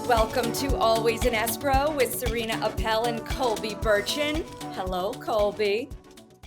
Welcome to Always in Escrow with Serena Appel and Colby Burchin. Hello, Colby.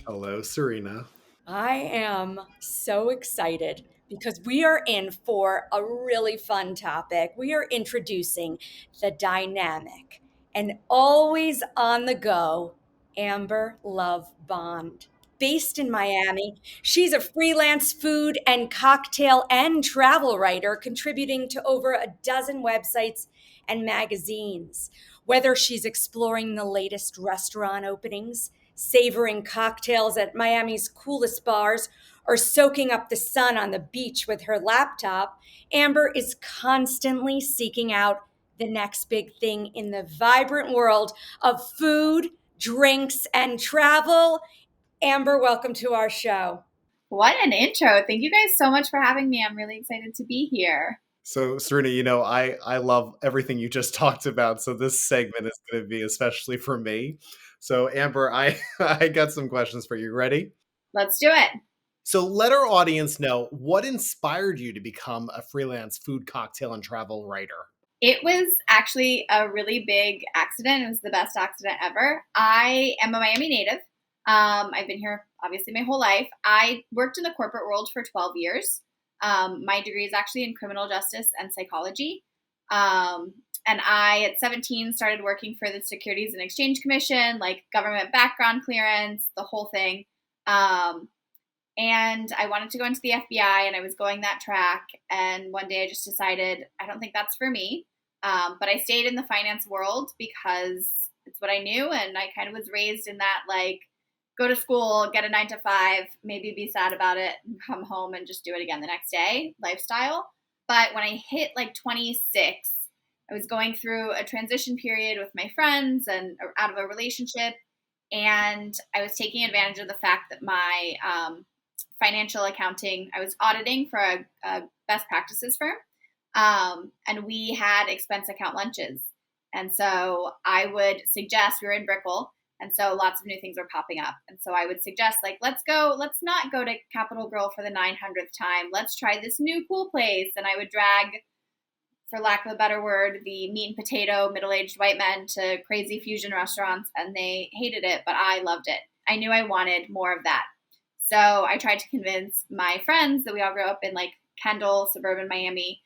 Hello, Serena. I am so excited because we are in for a really fun topic. We are introducing the dynamic and always on the go Amber Love Bond. Based in Miami, she's a freelance food and cocktail and travel writer, contributing to over a dozen websites and magazines. Whether she's exploring the latest restaurant openings, savoring cocktails at Miami's coolest bars, or soaking up the sun on the beach with her laptop, Amber is constantly seeking out the next big thing in the vibrant world of food, drinks, and travel. Amber, welcome to our show. What an intro. Thank you guys so much for having me. I'm really excited to be here. So, Serena, I love everything you just talked about. So this segment is going to be especially for me. So, Amber, I I got some questions for you. Ready? Let's do it. So, let our audience know what inspired you to become a freelance food, cocktail, and travel writer. It was actually a really big accident. It was the best accident ever. I am a Miami native. I've been here obviously my whole life. I worked in the corporate world for 12 years. My degree is actually in criminal justice and psychology. And I, at 17, started working for the Securities and Exchange Commission, like government background clearance, the whole thing. And I wanted to go into the FBI, and I was going that track. And one day I just decided, I don't think that's for me. But I stayed in the finance world because it's what I knew. And I kind of was raised in that, like, go to school, get a 9 to 5, maybe be sad about it, and come home and just do it again the next day lifestyle. But when I hit like 26, I was going through a transition period with my friends and out of a relationship. And I was taking advantage of the fact that my financial accounting, I was auditing for a best practices firm. And we had expense account lunches. And so I would suggest, we were in Brickell, and so lots of new things were popping up. And so I would suggest, like, let's not go to Capital Grille for the 900th time. Let's try this new cool place. And I would drag, for lack of a better word, the meat and potato middle-aged white men to crazy fusion restaurants, and they hated it, but I loved it. I knew I wanted more of that. So I tried to convince my friends that we all grew up in like Kendall, suburban Miami,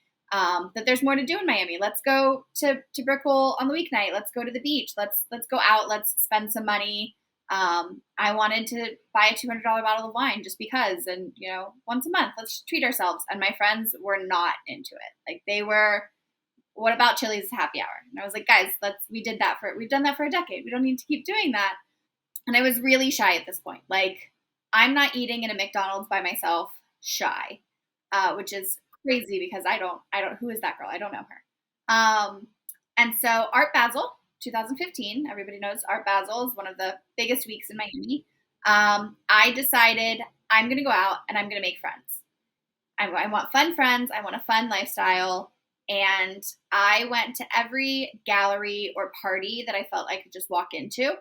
that there's more to do in Miami. Let's go to Brickell on the weeknight. Let's go to the beach. Let's go out. Let's spend some money. I wanted to buy a $200 bottle of wine just because, and once a month, let's treat ourselves. And my friends were not into it. Like, they were, what about Chili's happy hour? And I was like, guys, we've done that for a decade. We don't need to keep doing that. And I was really shy at this point. Like, I'm not eating in a McDonald's by myself, shy, which is crazy because I don't, who is that girl? I don't know her. And so Art Basel, 2015, everybody knows Art Basel is one of the biggest weeks in Miami. I decided I'm going to go out and I'm going to make friends. I want fun friends. I want a fun lifestyle. And I went to every gallery or party that I felt I could just walk into.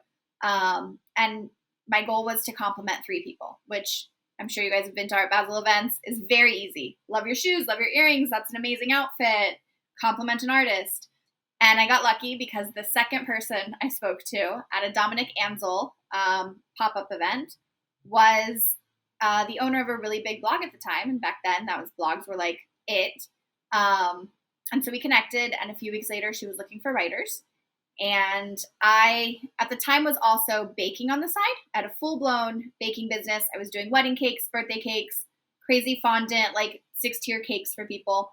And my goal was to compliment 3 people, which I'm sure you guys have been to Art Basel events, is very easy. Love your shoes, love your earrings. That's an amazing outfit. Compliment an artist. And I got lucky because the second person I spoke to at a Dominic Ansel pop-up event was the owner of a really big blog at the time. And back then, blogs were like it. And so we connected. And a few weeks later, she was looking for writers. And I, at the time, was also baking on the side. I had a full-blown baking business. I was doing wedding cakes, birthday cakes, crazy fondant, like 6-tier cakes for people.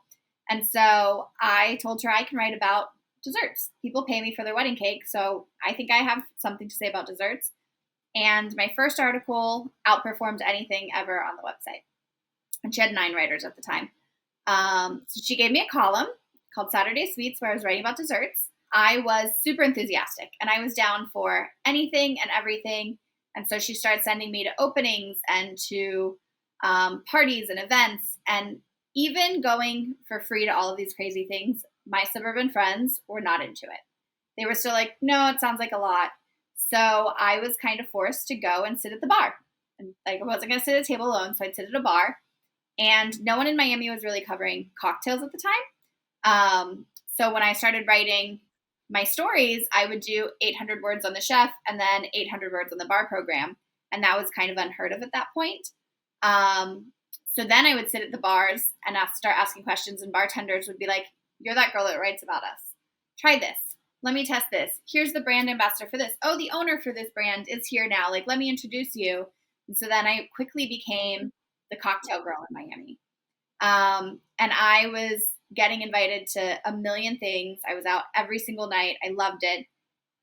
And so I told her I can write about desserts. People pay me for their wedding cake, so I think I have something to say about desserts. And my first article outperformed anything ever on the website. And she had 9 writers at the time. So she gave me a column called Saturday Sweets where I was writing about desserts. I was super enthusiastic, and I was down for anything and everything. And so she started sending me to openings and to parties and events, and even going for free to all of these crazy things. My suburban friends were not into it. They were still like, no, it sounds like a lot. So I was kind of forced to go and sit at the bar. And like, I wasn't going to sit at a table alone, so I'd sit at a bar. And no one in Miami was really covering cocktails at the time. So when I started writing my stories, I would do 800 words on the chef and then 800 words on the bar program. And that was kind of unheard of at that point. Um, so then I would sit at the bars and start asking questions, and bartenders would be like, "You're that girl that writes about us. Try this. Let me test this. Here's the brand ambassador for this. Oh, the owner for this brand is here now. Like, let me introduce you." And so then I quickly became the cocktail girl in Miami. And I was getting invited to a million things. I was out every single night. I loved it.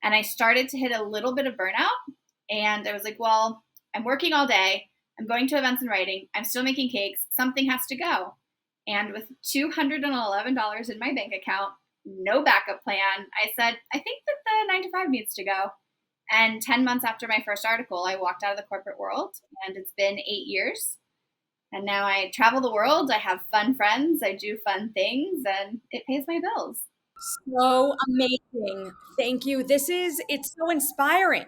And I started to hit a little bit of burnout. And I was like, well, I'm working all day. I'm going to events and writing. I'm still making cakes. Something has to go. And with $211 in my bank account, no backup plan, I said, I think that the 9 to 5 needs to go. And 10 months after my first article, I walked out of the corporate world, and it's been 8 years. And now I travel the world. I have fun friends. I do fun things, and it pays my bills. So amazing. Thank you. It's so inspiring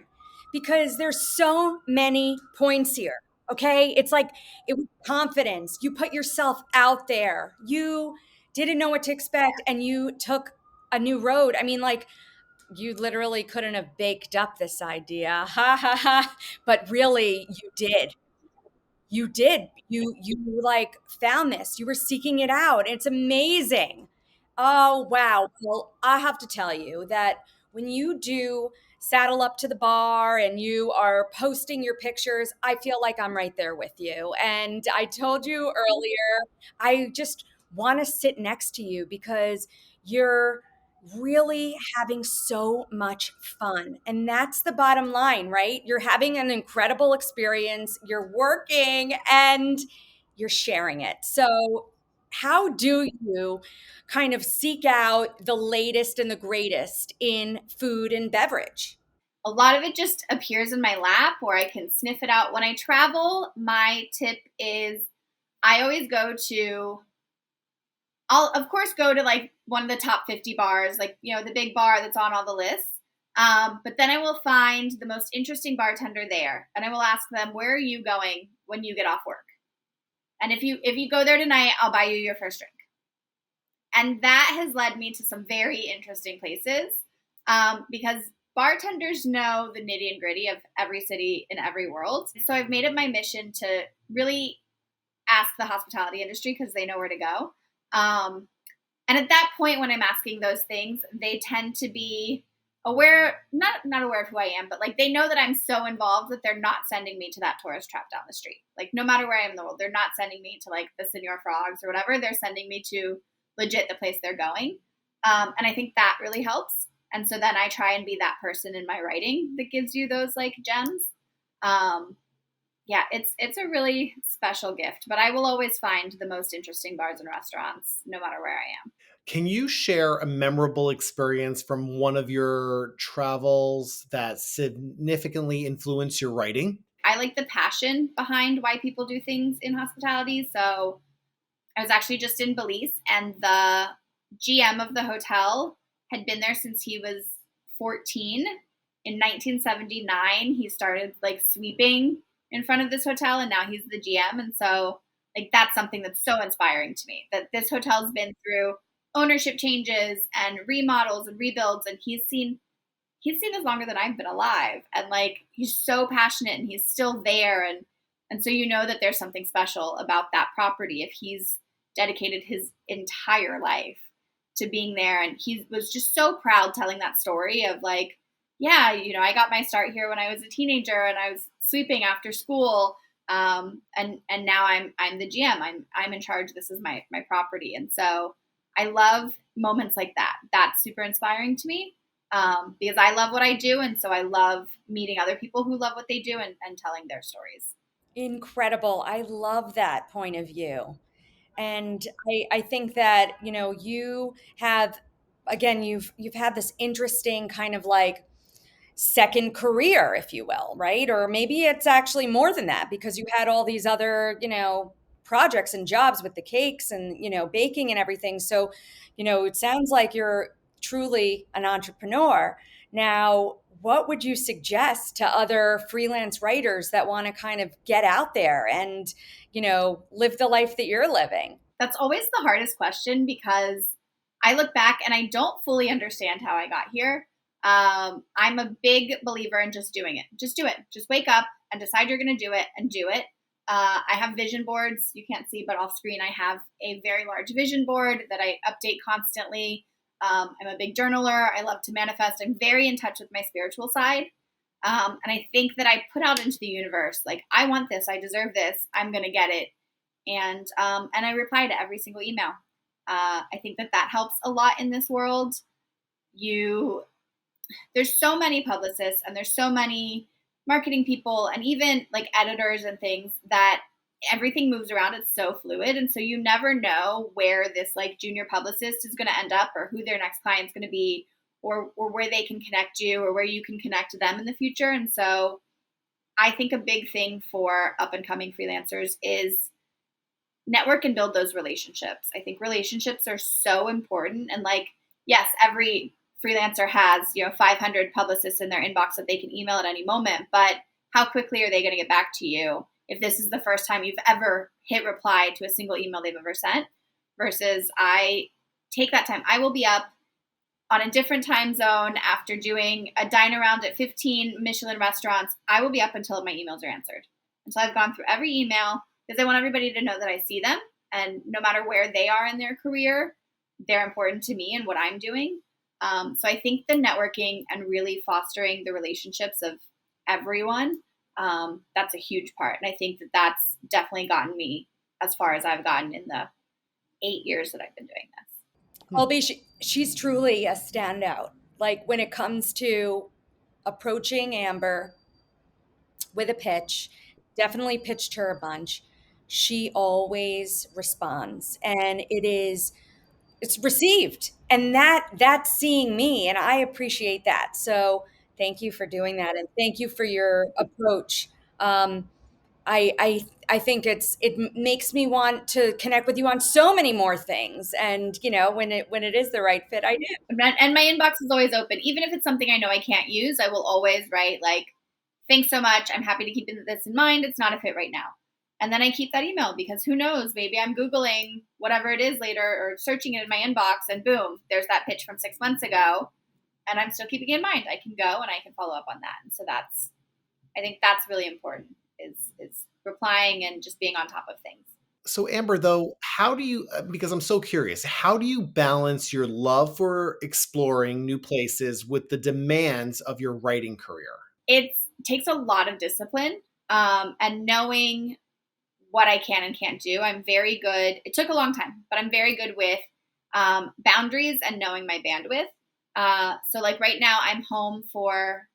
because there's so many points here. Okay. It's like it was confidence. You put yourself out there. You didn't know what to expect and you took a new road. I mean, like, you literally couldn't have baked up this idea. Ha ha ha. But really, you did. You did. You like found this. You were seeking it out. It's amazing. Oh, wow. Well, I have to tell you that when you do saddle up to the bar and you are posting your pictures, I feel like I'm right there with you. And I told you earlier, I just want to sit next to you because you're really having so much fun. And that's the bottom line, right? You're having an incredible experience, you're working, and you're sharing it. So, how do you kind of seek out the latest and the greatest in food and beverage? A lot of it just appears in my lap, or I can sniff it out. When I travel, my tip is I always I'll of course go to like one of the top 50 bars, like, the big bar that's on all the lists. But then I will find the most interesting bartender there, and I will ask them, "Where are you going when you get off work? And if you go there tonight, I'll buy you your first drink." And that has led me to some very interesting places, because bartenders know the nitty and gritty of every city in every world. So I've made it my mission to really ask the hospitality industry because they know where to go. Um, and at that point, when I'm asking those things, they tend to be aware, not aware of who I am, but like they know that I'm so involved that they're not sending me to that tourist trap down the street. Like no matter where I am in the world, they're not sending me to like the Senor Frogs or whatever. They're sending me to legit the place they're going. And I think that really helps. And so then I try and be that person in my writing that gives you those like gems. Um, yeah, it's a really special gift, but I will always find the most interesting bars and restaurants no matter where I am. Can you share a memorable experience from one of your travels that significantly influenced your writing? I like the passion behind why people do things in hospitality. So I was actually just in Belize, and the GM of the hotel had been there since he was 14. In 1979, he started like sweeping in front of this hotel, and now he's the GM. And so, like, that's something that's so inspiring to me, that this hotel's been through ownership changes and remodels and rebuilds, and he's seen this longer than I've been alive. And like he's so passionate and he's still there, and so that there's something special about that property if he's dedicated his entire life to being there. And he was just so proud telling that story of like, yeah, I got my start here when I was a teenager and I was sweeping after school. And now I'm the GM. I'm in charge. This is my property. And so I love moments like that. That's super inspiring to me, because I love what I do. And so I love meeting other people who love what they do, and telling their stories. Incredible. I love that point of view. And I think that, you have, again, you've had this interesting kind of like second career, if you will, right? Or maybe it's actually more than that because you had all these other, projects and jobs with the cakes and, baking and everything. So, it sounds like you're truly an entrepreneur. Now, what would you suggest to other freelance writers that want to kind of get out there and, live the life that you're living? That's always the hardest question, because I look back and I don't fully understand how I got here. I'm a big believer in just doing it. Just do it. Just wake up and decide you're going to do it and do it. I have vision boards. You can't see, but off screen, I have a very large vision board that I update constantly. I'm a big journaler. I love to manifest. I'm very in touch with my spiritual side. And I think that I put out into the universe, like, I want this, I deserve this, I'm going to get it. And I reply to every single email. I think that that helps a lot in this world. You There's so many publicists and there's so many marketing people and even like editors and things that everything moves around. It's so fluid. And so you never know where this like junior publicist is going to end up or who their next client's going to be or where they can connect you or where you can connect to them in the future. And so I think a big thing for up and coming freelancers is network and build those relationships. I think relationships are so important. And like, yes, every freelancer has, 500 publicists in their inbox that they can email at any moment, but how quickly are they going to get back to you if this is the first time you've ever hit reply to a single email they've ever sent? Versus I take that time. I will be up on a different time zone after doing a dine around at 15 Michelin restaurants. I will be up until my emails are answered. Until I've gone through every email, because I want everybody to know that I see them. And no matter where they are in their career, they're important to me and what I'm doing. So I think the networking and really fostering the relationships of everyone, that's a huge part. And I think that that's definitely gotten me as far as I've gotten in the 8 years that I've been doing this. Colby, she's truly a standout. Like when it comes to approaching Amber with a pitch, definitely pitched her a bunch. She always responds, and it's received, and that's seeing me, and I appreciate that. So thank you for doing that, and thank you for your approach. Um, I think it makes me want to connect with you on so many more things, and when it is the right fit, I do. And my inbox is always open. Even if it's something I know I can't use, I will always write like, thanks so much. I'm happy to keep this in mind. It's not a fit right now. And then I keep that email because who knows, maybe I'm Googling whatever it is later or searching it in my inbox and boom, there's that pitch from 6 months ago. And I'm still keeping it in mind. I can go and I can follow up on that. And so I think that's really important is replying and just being on top of things. So Amber, though, how do you, because I'm so curious, how do you balance your love for exploring new places with the demands of your writing career? It takes a lot of discipline and knowing what I can and can't do. I'm very good. It took a long time, but I'm very good with boundaries and knowing my bandwidth. So like right now I'm home for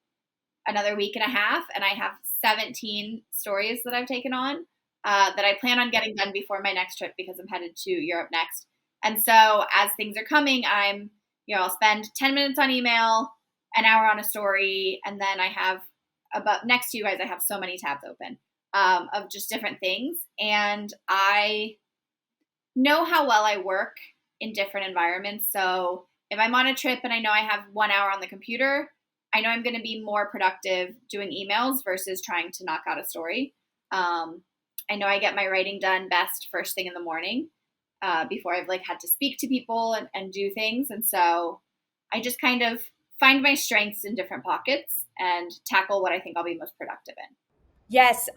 another week and a half and I have 17 stories that I've taken on that I plan on getting done before my next trip because I'm headed to Europe next. And so as things are coming, I'll spend 10 minutes on email, an hour on a story, and then I have about next to you guys, I have so many tabs open of just different things. And I know how well I work in different environments. So if I'm on a trip and I know I have 1 hour on the computer, I know I'm going to be more productive doing emails versus trying to knock out a story. I know I get my writing done best first thing in the morning before I've like had to speak to people and do things. And so I just kind of find my strengths in different pockets and tackle what I think I'll be most productive in. Yes,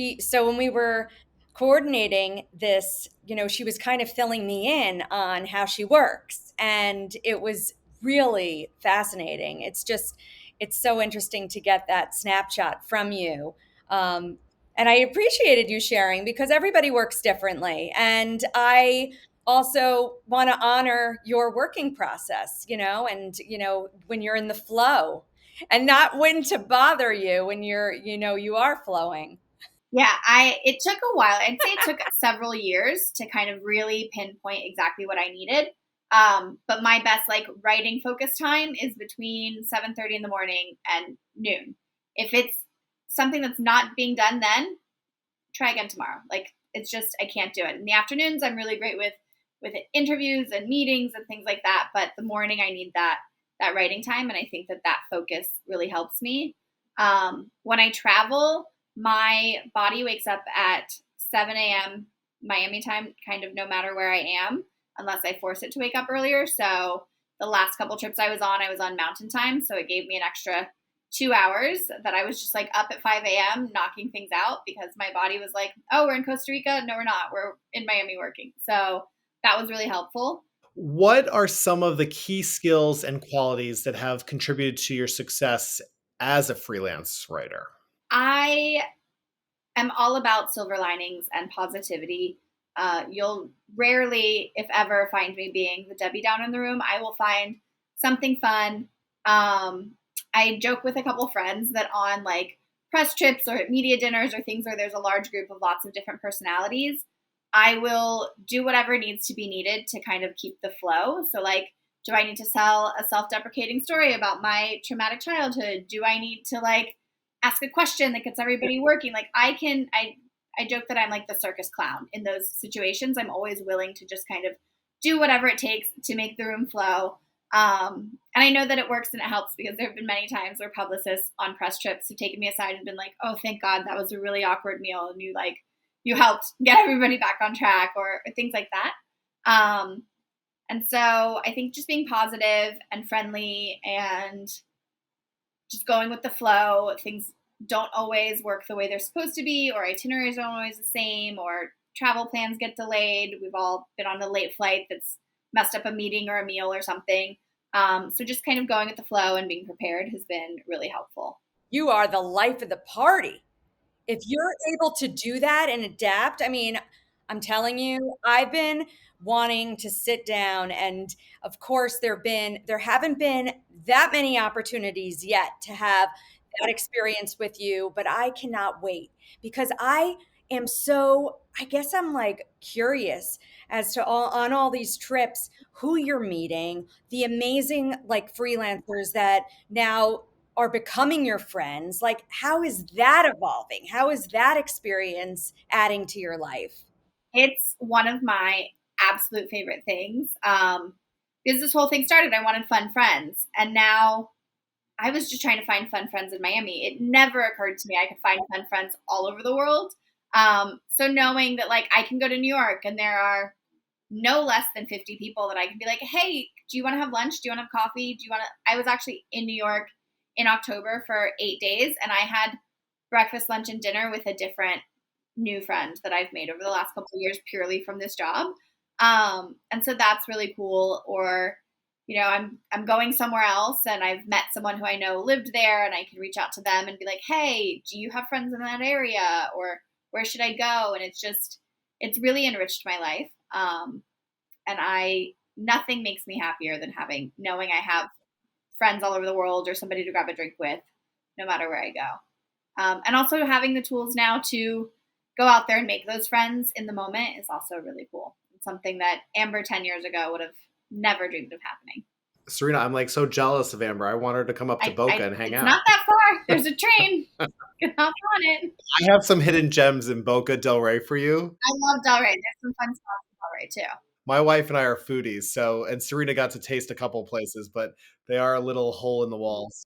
so when we were coordinating this, she was kind of filling me in on how she works, and it was really fascinating. It's so interesting to get that snapshot from you. And I appreciated you sharing because everybody works differently. And I also want to honor your working process, and, when you're in the flow and not when to bother you when you are flowing. Yeah, it took a while. I'd say it took several years to kind of really pinpoint exactly what I needed. But my best like writing focus time is between 7:30 in the morning and noon. If it's something that's not being done then, try again tomorrow. Like it's just I can't do it. In the afternoons I'm really great with interviews and meetings and things like that, but the morning I need that writing time, and I think that focus really helps me. When I travel, my body wakes up at 7 a.m. Miami time, kind of no matter where I am, unless I force it to wake up earlier. So the last couple trips I was on mountain time. So it gave me an extra 2 hours that I was just like up at 5 a.m. knocking things out because my body was like, oh, we're in Costa Rica. No, we're not. We're in Miami working. So that was really helpful. What are some of the key skills and qualities that have contributed to your success as a freelance writer? I am all about silver linings and positivity. You'll rarely, if ever, find me being the Debbie Downer in the room. I will find something fun. I joke with a couple friends that on like press trips or media dinners or things where there's a large group of lots of different personalities, I will do whatever needs to be needed to kind of keep the flow. So, like, do I need to sell a self deprecating story about my traumatic childhood? Do I need to like ask a question that gets everybody working? Like, I joke that I'm like the circus clown in those situations. I'm always willing to just kind of do whatever it takes to make the room flow. And I know that it works and it helps because there have been many times where publicists on press trips have taken me aside and been like, oh, thank God that was a really awkward meal. And you helped get everybody back on track or things like that. And so I think just being positive and friendly and just going with the flow, things don't always work the way they're supposed to be, or itineraries aren't always the same, or travel plans get delayed. We've all been on a late flight that's messed up a meeting or a meal or something. So just kind of going with the flow and being prepared has been really helpful. You are the life of the party. If you're able to do that and adapt, I mean, I'm telling you, I've been wanting to sit down and of course there haven't been that many opportunities yet to have that experience with you, but I cannot wait because I am so I guess I'm like curious as to on all these trips who you're meeting, the amazing like freelancers that now are becoming your friends. Like, how is that evolving? How is that experience adding to your life? It's one of my absolute favorite things. Because this whole thing started, I wanted fun friends. And now I was just trying to find fun friends in Miami. It never occurred to me I could find fun friends all over the world. So knowing that like I can go to New York and there are no less than 50 people that I can be like, hey, do you want to have lunch? Do you want to have coffee? Do you want to? I was actually in New York in October for 8 days and I had breakfast, lunch, and dinner with a different new friend that I've made over the last couple of years purely from this job. And so that's really cool. Or, I'm going somewhere else and I've met someone who I know lived there and I can reach out to them and be like, hey, do you have friends in that area? Or where should I go? And it's really enriched my life. And nothing makes me happier than knowing I have friends all over the world or somebody to grab a drink with, no matter where I go. And also having the tools now to go out there and make those friends in the moment is also really cool. It's something that Amber 10 years ago would have never dreamed of happening. Serena, I'm like so jealous of Amber. I want her to come up to Boca and hang it's out. It's not that far. There's a train. Get off on it. I have some hidden gems in Boca Del Rey for you. I love Del Rey. There's some fun spots in Del Rey too. My wife and I are foodies, and Serena got to taste a couple places, but they are a little hole in the walls.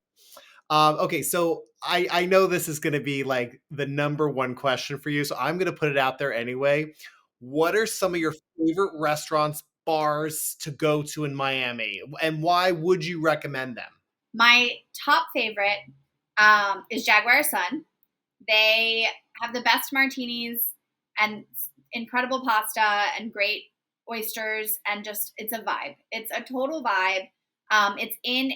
Okay, so I know this is going to be like the number one question for you, so I'm going to put it out there anyway. What are some of your favorite restaurants, bars to go to in Miami, and why would you recommend them? My top favorite is Jaguar Sun. They have the best martinis and incredible pasta and great oysters, and just it's a vibe. It's a total vibe. It's in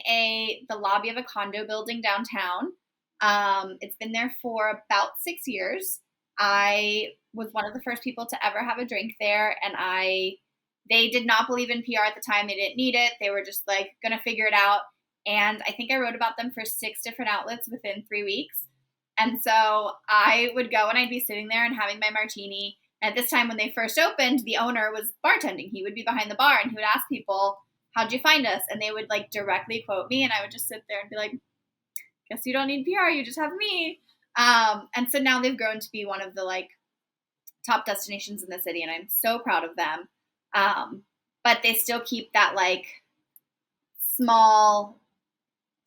the lobby of a condo building downtown. It's been there for about 6 years. I was one of the first people to ever have a drink there, and they did not believe in PR at the time. They didn't need it. They were just like gonna figure it out. And I think I wrote about them for 6 different outlets within 3 weeks. And so I would go and I'd be sitting there and having my martini. And at this time, when they first opened, the owner was bartending. He would be behind the bar and he would ask people, how'd you find us? And they would like directly quote me. And I would just sit there and be like, guess you don't need PR. You just have me. And so now they've grown to be one of the like top destinations in the city. And I'm so proud of them. But they still keep that like small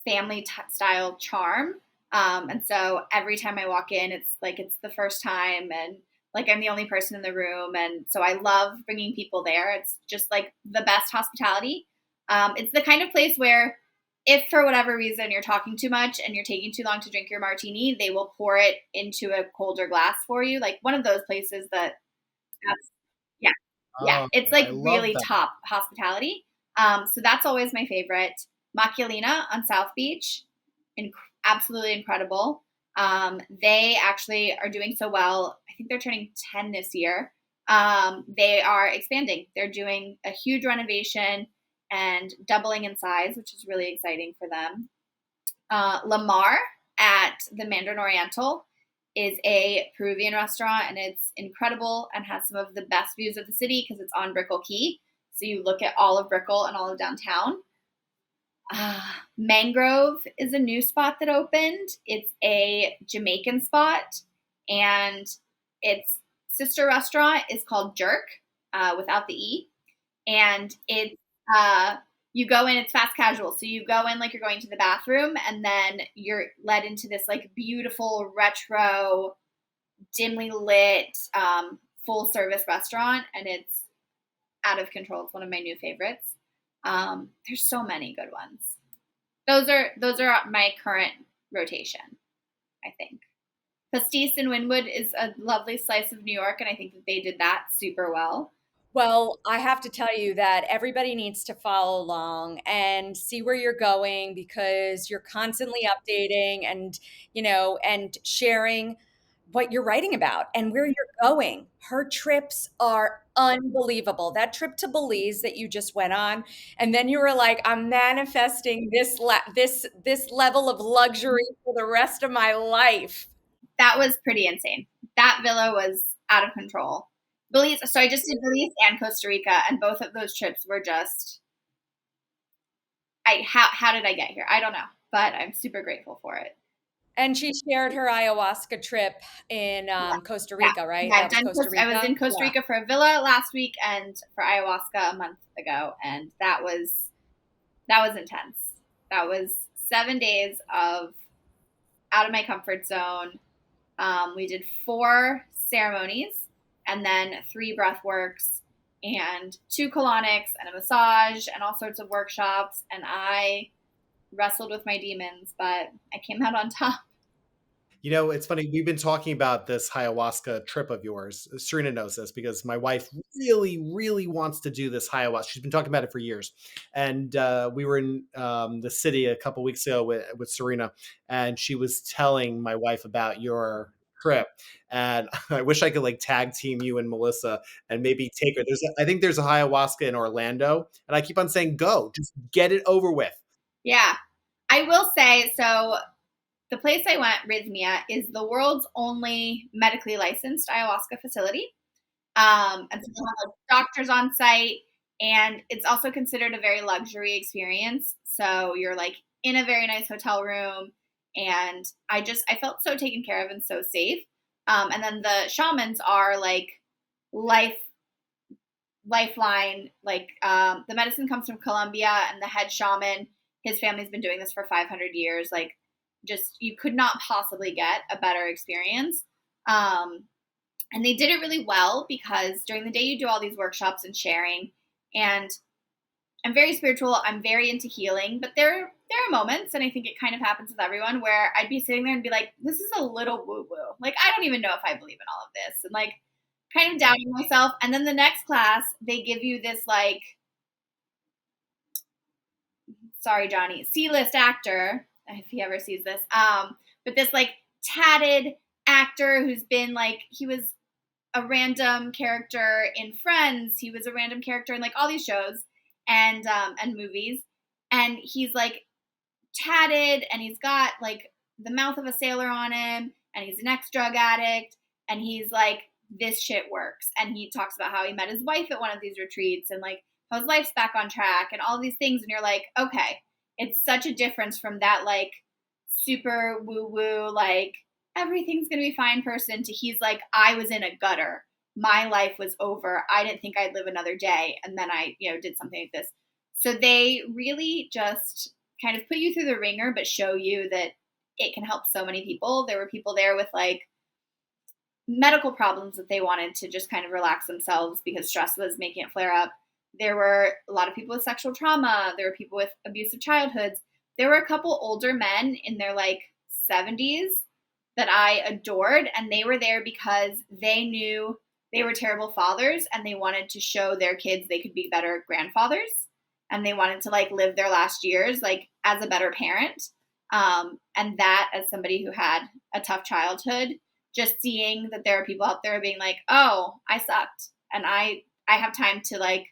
family style charm. And so every time I walk in, it's like it's the first time, and like I'm the only person in the room. And so I love bringing people there. It's just like the best hospitality. It's the kind of place where if for whatever reason you're talking too much and you're taking too long to drink your martini, they will pour it into a colder glass for you. Like one of those places that that's, yeah, yeah, Oh, it's like I love really that. top hospitality. So that's always my favorite. Macchialina on South Beach, inc- absolutely incredible. They actually are doing so well. I think they're turning 10 this year. They are expanding. They're doing a huge renovation and doubling in size, which is really exciting for them. Lamar at the Mandarin Oriental is a Peruvian restaurant, and it's incredible and has some of the best views of the city because it's on Brickell Key. So you look at all of Brickell and all of downtown. Mangrove is a new spot that opened. It's a Jamaican spot, and its sister restaurant is called Jerk, without the E. And it's uh, you go in, it's fast casual. So you go in like you're going to the bathroom, and then you're led into this like beautiful retro, dimly lit, full service restaurant, and it's out of control. It's one of my new favorites. There's so many good ones. Those are my current rotation, I think. Pastis in Wynwood is a lovely slice of New York, and I think that they did that super well. Well, I have to tell you that everybody needs to follow along and see where you're going because you're constantly updating and sharing what you're writing about and where you're going. Her trips are unbelievable. That trip to Belize that you just went on, and then you were like, "I'm manifesting this level of luxury for the rest of my life." That was pretty insane. That villa was out of control. Belize. So I just did Belize and Costa Rica, and both of those trips were just. How did I get here? I don't know, but I'm super grateful for it. And she shared her ayahuasca trip in Yeah, Costa yeah, Rica, right? yeah. That I've was done. Costa I was Rica? in Costa Yeah. Rica for a villa last week and for ayahuasca a month ago, and that was intense. That was 7 days of out of my comfort zone. We did 4 ceremonies and then 3 breath works and 2 colonics and a massage and all sorts of workshops. And I wrestled with my demons, but I came out on top. You know, it's funny. We've been talking about this ayahuasca trip of yours. Serena knows this because my wife really, really wants to do this ayahuasca. She's been talking about it for years. And we were in the city a couple weeks ago with Serena, and she was telling my wife about your trip. And I wish I could like tag team you and Melissa and maybe take her. I think there's a ayahuasca in Orlando, and I keep on saying, go, just get it over with. Yeah. I will say so. The place I went, Rhythmia, is the world's only medically licensed ayahuasca facility. And so they have like doctors on site, and it's also considered a very luxury experience. So you're like in a very nice hotel room, and I felt so taken care of and so safe. And then the shamans are like life lifeline. Like the medicine comes from Colombia, and the head shaman, his family's been doing this for 500 years. Like, just you could not possibly get a better experience. Um, and they did it really well because during the day you do all these workshops and sharing. And I'm very spiritual. I'm very into healing, but there are moments, and I think it kind of happens with everyone, where I'd be sitting there and be like, "This is a little woo woo. Like I don't even know if I believe in all of this," and like kind of doubting myself. And then the next class, they give you this like, sorry Johnny, C-list actor, if he ever sees this, but this like tatted actor who's been like he was a random character in Friends. He was a random character in like all these shows and movies. And he's like tatted, and he's got like the mouth of a sailor on him, and he's an ex-drug addict, and he's like, this shit works. And he talks about how he met his wife at one of these retreats, and like how his life's back on track and all these things. And you're like, okay, it's such a difference from that like super woo woo, like everything's gonna be fine person, to he's like, I was in a gutter, my life was over, I didn't think I'd live another day, and then I did something like this. So they really just kind of put you through the ringer, but show you that it can help so many people. There were people there with like medical problems that they wanted to just kind of relax themselves because stress was making it flare up. There were a lot of people with sexual trauma. There were people with abusive childhoods. There were a couple older men in their like 70s that I adored, and they were there because they knew they were terrible fathers and they wanted to show their kids they could be better grandfathers, and they wanted to like live their last years like as a better parent. And that, as somebody who had a tough childhood, just seeing that there are people out there being like, oh, I sucked and I have time to like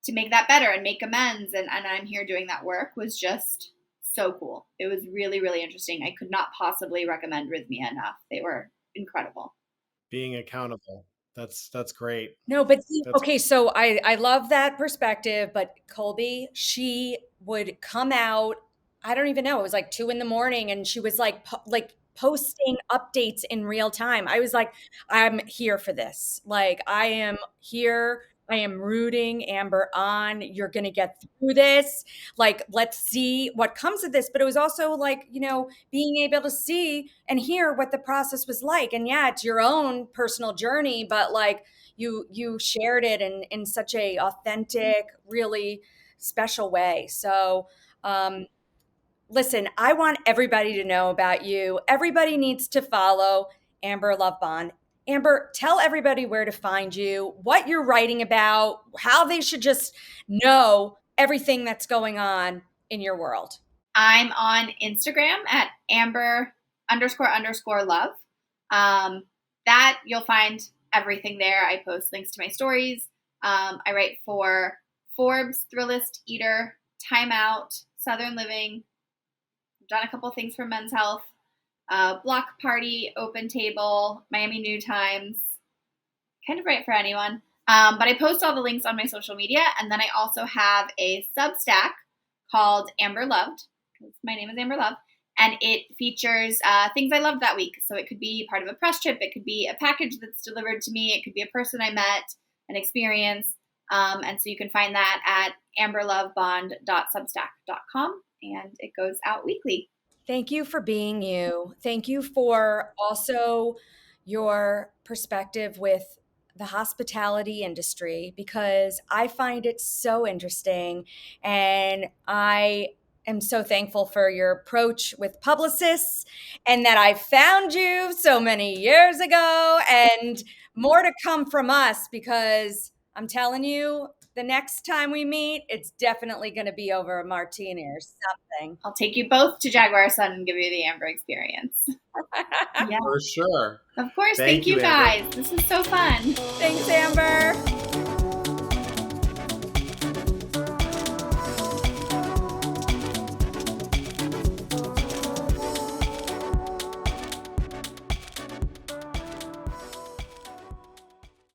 to make that better and make amends, and I'm here doing that work, was just so cool. It was really, really interesting. I could not possibly recommend Rhythmia enough. They were incredible. Being accountable. That's great. No, but see, That's okay, so I love that perspective, but Colby, she would come out, I don't even know, it was like 2 in the morning, and she was like like posting updates in real time. I was like, I'm here for this. Like, I am here. I am rooting Amber on. You're gonna get through this. Like, let's see what comes of this. But it was also like, being able to see and hear what the process was like. And yeah, it's your own personal journey, but like you shared it in such a authentic, really special way. So listen, I want everybody to know about you. Everybody needs to follow Amber Lovebond. Amber, tell everybody where to find you, what you're writing about, how they should just know everything that's going on in your world. I'm on Instagram at Amber__love. That you'll find everything there. I post links to my stories. I write for Forbes, Thrillist, Eater, Time Out, Southern Living. I've done a couple of things for Men's Health, Block Party, Open Table, Miami New Times. Kind of write for anyone. But I post all the links on my social media, and then I also have a Substack called Amber Loved. My name is Amber Love, and it features things I loved that week. So it could be part of a press trip, it could be a package that's delivered to me, it could be a person I met, an experience, and so you can find that at amberlovebond.substack.com, and it goes out weekly. Thank you for being you. Thank you for also your perspective with the hospitality industry, because I find it so interesting, and I am so thankful for your approach with publicists, and that I found you so many years ago, and more to come from us, because I'm telling you, the next time we meet, it's definitely going to be over a martini or something. I'll take you both to Jaguar Sun and give you the Amber experience. Yeah, for sure. of course. Thank Thank you you, Amber. guys. This is so fun. Thanks, Amber.